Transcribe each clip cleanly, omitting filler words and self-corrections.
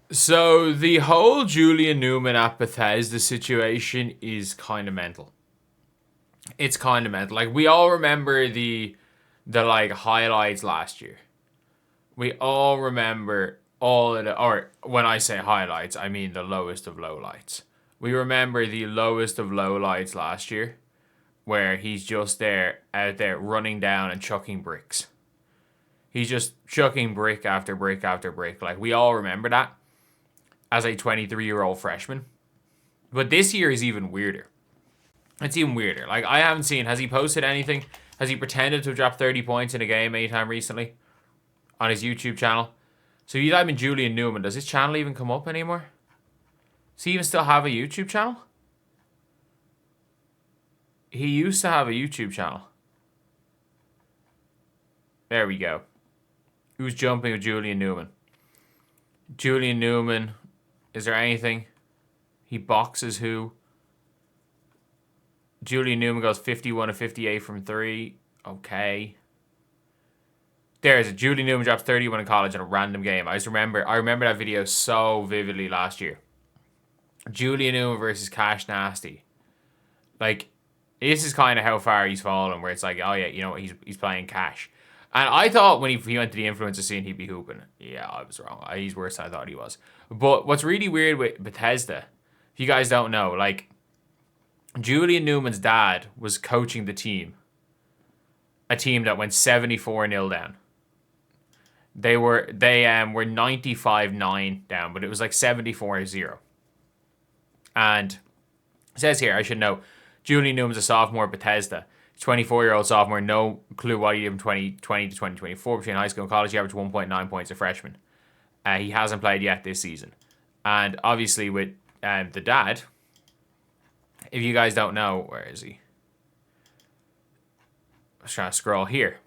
So the whole Julian Newman at Bethesda situation is kind of mental. It's kind of mental. Like we all remember the like highlights last year. We all remember all of the, or when I say highlights, I mean the lowest of lowlights. We remember the lowest of lowlights last year, where he's just there, out there, running down and chucking bricks. He's just chucking brick after brick after brick. Like, we all remember that as a 23-year-old freshman. But this year is even weirder. It's even weirder. Like, I haven't seen, has he posted anything? Has he pretended to drop 30 points in a game anytime recently on his YouTube channel? So if you type in Julian Newman, does his channel even come up anymore? Does he even still have a YouTube channel? He used to have a YouTube channel. There we go. Who's jumping with Julian Newman? Julian Newman. Is there anything? He boxes who? Julian Newman goes 51 of 58 from 3. Okay. There's it. Julian Newman drops 31 in college in a random game. I remember that video so vividly last year. Julian Newman versus Cash Nasty. Like, this is kind of how far he's fallen, where it's like, oh yeah, you know what, he's playing Cash. And I thought when he went to the influencer scene, he'd be hooping. Yeah, I was wrong. He's worse than I thought he was. But what's really weird with Bethesda, if you guys don't know, like, Julian Newman's dad was coaching the team. A team that went 74-0 down. They were 95-9 down, but it was like 74-0. And it says here, I should know, Julian Newman's a sophomore at Bethesda. 24-year-old sophomore, no clue what he did from 2020 to 2024. Between high school and college, he averaged 1.9 points a freshman. He hasn't played yet this season. And obviously with the dad, if you guys don't know, where is he? I was trying to scroll here.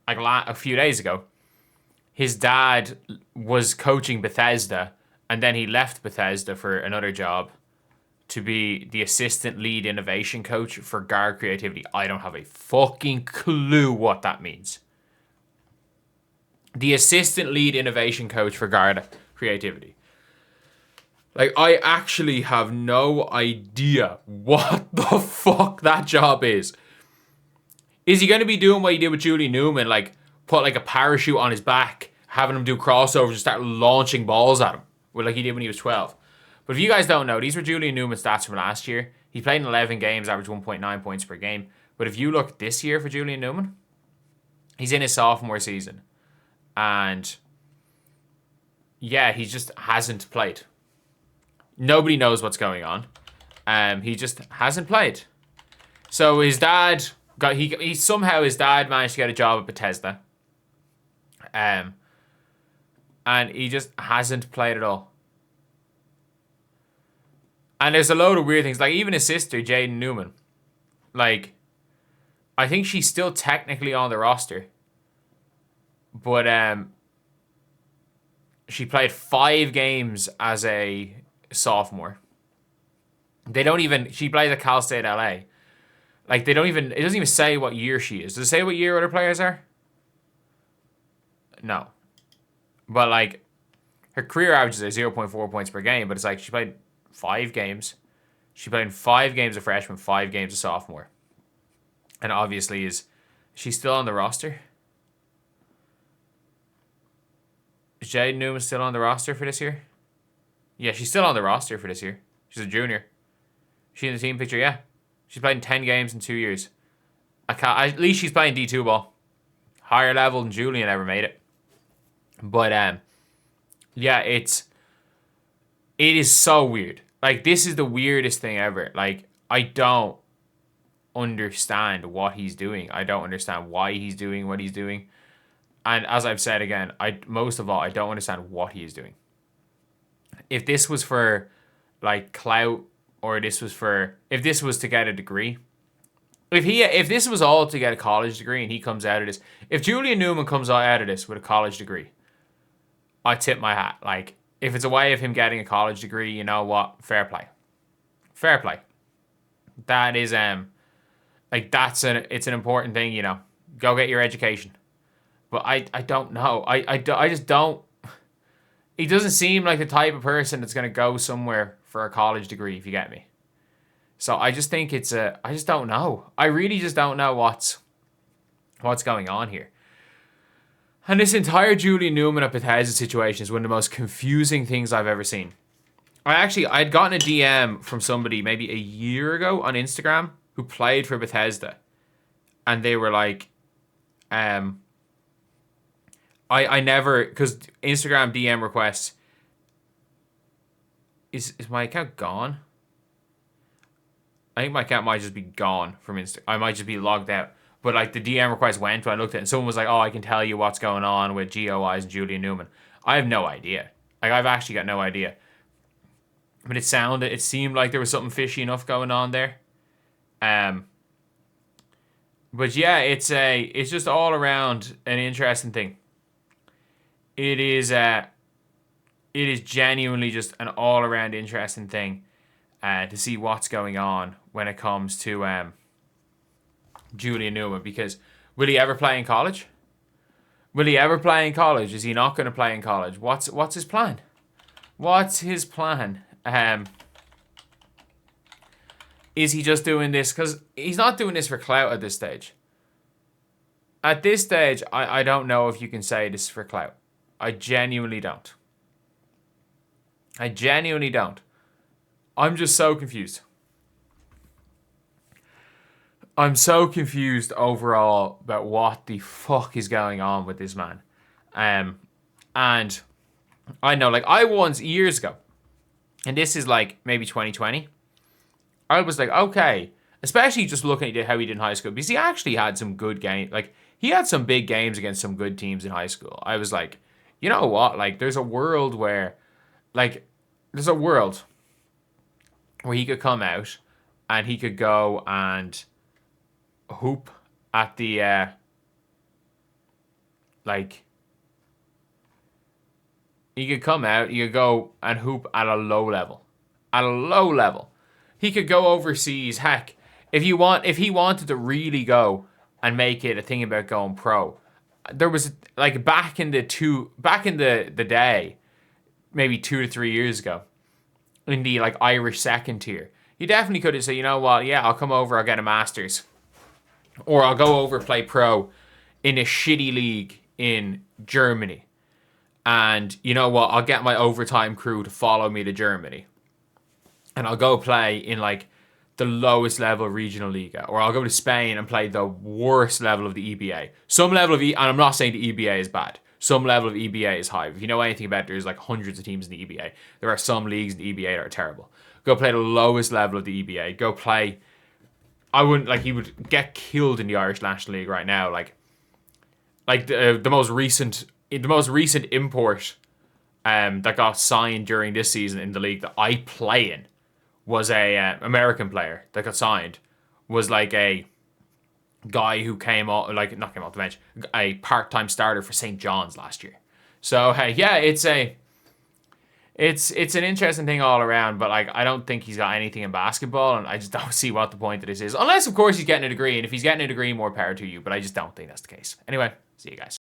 Like a few days ago, his dad was coaching Bethesda, and then he left Bethesda for another job to be the assistant lead innovation coach for Guard Creativity. I don't have a fucking clue what that means. The assistant lead innovation coach for Guard Creativity. Like, I actually have no idea what the fuck that job is. Is he going to be doing what he did with Julian Newman? Like, put like a parachute on his back, having him do crossovers and start launching balls at him, like he did when he was 12. But if you guys don't know, these were Julian Newman's stats from last year. He played in 11 games, averaged 1.9 points per game. But if you look this year for Julian Newman, he's in his sophomore season. And yeah, he just hasn't played. Nobody knows what's going on. He just hasn't played. So his dad he somehow his dad managed to get a job at Bethesda. And he just hasn't played at all. And there's a load of weird things. Like, even his sister, Jaden Newman. Like, I think she's still technically on the roster. But she played 5 games as a sophomore. She plays at Cal State LA. Like, it doesn't even say what year she is. Does it say what year other players are? No. But, like, her career averages are 0.4 points per game, but it's like she played 5 games. She played in 5 games as freshman, 5 games as sophomore. And obviously she's still on the roster? Is Jaden Newman still on the roster for this year? Yeah, she's still on the roster for this year. She's a junior. She in the team picture, yeah. She's played in 10 games in 2 years. At least she's playing D2 ball. Higher level than Julian ever made it. But yeah, it is so weird. Like, this is the weirdest thing ever. Like, I don't understand what he's doing. I don't understand why he's doing what he's doing. And as I've said again, most of all, I don't understand what he is doing. If this was for, like, clout, or if this was to get a degree, if this was all to get a college degree and he comes out of this, if Julian Newman comes out of this with a college degree, I tip my hat. Like, if it's a way of him getting a college degree, you know what? Fair play. Fair play. That is, like, it's an important thing, you know. Go get your education. But I don't know. I just don't. he doesn't seem like the type of person that's going to go somewhere for a college degree, if you get me. So I just think I just don't know. I really just don't know what's going on here. And this entire Julian Newman at Bethesda situation is one of the most confusing things I've ever seen. I'd gotten a DM from somebody maybe a year ago on Instagram who played for Bethesda. And they were like, I never, because Instagram DM requests, is my account gone? I think my account might just be gone from Insta. I might just be logged out. But like the DM request went when I looked at it, and someone was like, "Oh, I can tell you what's going on with GOIs and Julian Newman." I have no idea. Like I've actually got no idea. But it seemed like there was something fishy enough going on there. But yeah, it's just all around an interesting thing. It is genuinely just an all around interesting thing to see what's going on when it comes to Julian Newman, because will he ever play in college? Will he ever play in college? Is he not going to play in college? What's his plan? What's his plan? Is he just doing this because he's not doing this for clout at this stage? At this stage, I don't know if you can say this is for clout. I genuinely don't. I'm just so confused. I'm so confused overall about what the fuck is going on with this man. And I know, like, I once, years ago, and this is like maybe 2020, I was like, okay, especially just looking at how he did in high school, because he actually had some good games. Like, he had some big games against some good teams in high school. I was like, you know what? Like, there's a world where he could come out and he could go and hoop at the he could come out, he could go and hoop at a low level. He could go overseas. Heck, if he wanted to really go and make it a thing about going pro, there was like back in the day, maybe 2 to 3 years ago, in the like Irish second tier, he definitely could have said, you know what, yeah, I'll come over, I'll get a master's. Or I'll go over play pro in a shitty league in Germany. And you know what? I'll get my overtime crew to follow me to Germany. And I'll go play in like the lowest level regional Liga. Or I'll go to Spain and play the worst level of the EBA. Some level of and I'm not saying the EBA is bad. Some level of EBA is high. If you know anything about it, there's like hundreds of teams in the EBA. There are some leagues in the EBA that are terrible. Go play the lowest level of the EBA. Go play... he would get killed in the Irish National League right now. The most recent import that got signed during this season in the league that I play in was a American player that got signed. Was like a guy who came off the bench, a part-time starter for St. John's last year. So yeah, it's an interesting thing all around, but like I don't think he's got anything in basketball, and I just don't see what the point of this is. Unless, of course, he's getting a degree, and if he's getting a degree, more power to you, but I just don't think that's the case. Anyway, see you guys.